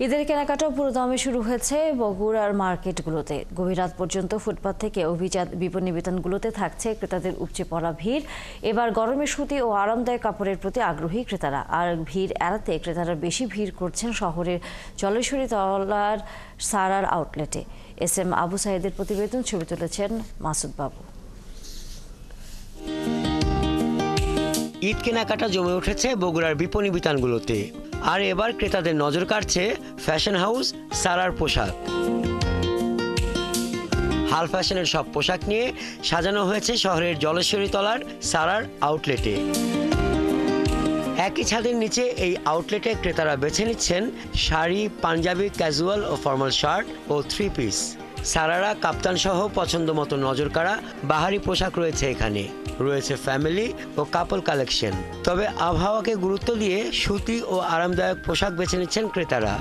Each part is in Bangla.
ঈদের কেনাকাটা পুরোদমে শুরু হয়েছে বগুড়ার মার্কেটগুলোতে। গভীর রাত পর্যন্ত ফুটপাত থেকে অভিজাত বিপণী বিতানগুলোতে থাকছে ক্রেতাদের উপচে পড়া ভিড়। এবার গরমে সুতি ও আরামদায়ক কাপড়ের প্রতি আগ্রহী ক্রেতারা। আর ভিড় এড়াতে ক্রেতারা বেশি ভিড় করছেন শহরের জলেশ্বরী তলার সারার আউটলেটে। এস.এম. আবু সাইদের প্রতিবেদন, ছবি তুলেছেন মাসুদ বাবু। ঈদ কেনাকাটা জমে উঠেছে বগুড়ার বিপণী বিতানগুলোতে। আর এবার ক্রেতাদের নজর কাড়ছে ফ্যাশন হাউস সারার পোশাক। হাল ফ্যাশনের সব পোশাক নিয়ে সাজানো হয়েছে শহরের জলেশ্বরী তলার সারার আউটলেটে। একই ছাদের নিচে এই আউটলেটে ক্রেতারা বেছে নিচ্ছেন শাড়ি, পাঞ্জাবি, ক্যাজুয়াল ও ফর্মাল শার্ট ও 3 পিস। সারারা কাপ্তান সহ পছন্দ মতো নজর কাড়া বাহারি পোশাক রয়েছে এখানে। রয়েছে ফ্যামিলি ও কাপল কালেকশন। তবে আবহাওয়াকে গুরুত্ব দিয়ে সুতি ও আরামদায়ক পোশাক বেছে নিচ্ছেন ক্রেতারা।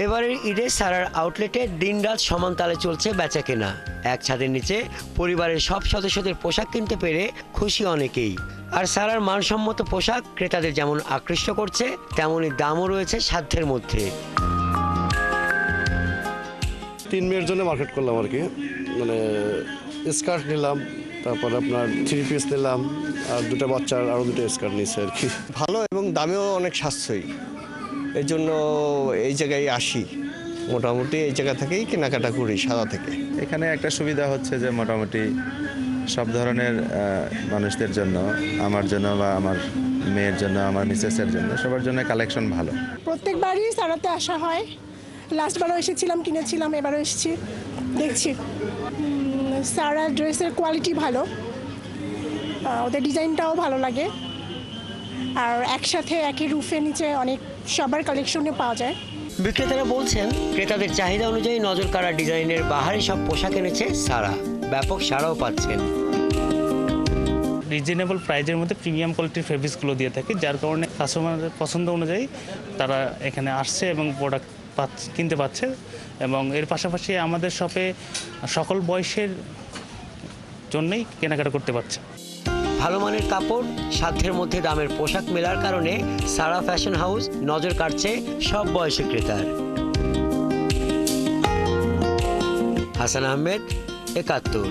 এবারের ঈদে সারার আউটলেটে দিনরাত সমান তালে চলছে বেচাকেনা। এক ছাদের নিচে পরিবারের সব সদস্যদের পোশাক কিনতে পেরে খুশি অনেকেই। আর সারার মানসম্মত পোশাক ক্রেতাদের যেমন আকৃষ্ট করছে, তেমনই দামও রয়েছে সাধ্যের মধ্যে। 3 মেয়ের জন্য মার্কেট করলাম আর কি, মানে স্কার্ট নিলাম, তারপর আপনার 3 পিস নিলাম, আর 2টা বাচ্চার আরও 2টা স্কার্ট নিচ্ছে আর কি। ভালো এবং দামেও অনেক সাশ্রয়ী, এই জন্য এই জায়গায় আসি। মোটামুটি এই জায়গা থেকেই কেনাকাটা করি সারা থেকে। এখানে একটা সুবিধা হচ্ছে যে মোটামুটি সব ধরনের মানুষদের জন্য, আমার জন্য বা আমার মেয়ের জন্য, আমার মিসেসের জন্য, সবার জন্য কালেকশন ভালো। প্রত্যেকবারই সারাতে আসা হয়। লাস্টবারও এসেছিলাম, কিনেছিলাম, এবারও এসেছি, দেখছি। সারা ড্রেসের কোয়ালিটি ভালো, ওদের ডিজাইনটাও ভালো লাগে। আর একসাথে একই রুফের নিচে অনেক সবার কালেকশনে পাওয়া যায়। বিক্রেতারা বলছেন ক্রেতাদের চাহিদা অনুযায়ী নজর কাড়া ডিজাইনের বাহারি সব পোশাক এনেছে সারা। ব্যাপক সাড়াও পাচ্ছেন। রিজনেবল প্রাইজের মধ্যে প্রিমিয়াম কোয়ালিটির ফেব্রিক্সগুলো দিয়ে থাকি, যার কারণে কাস্টমারদের পছন্দ অনুযায়ী তারা এখানে আসছে এবং প্রোডাক্ট কিনতে পাচ্ছে। এবং এর পাশাপাশি আমাদের শপে সকল বয়সের জন্যই কেনাকাটা করতে পারছে। ভালো মানের কাপড়, সাধ্যের মধ্যে দামের পোশাক মেলার কারণে সারা ফ্যাশন হাউস নজর কাড়ছে সব বয়সী ক্রেতার। হাসান আহমেদ, ৭১।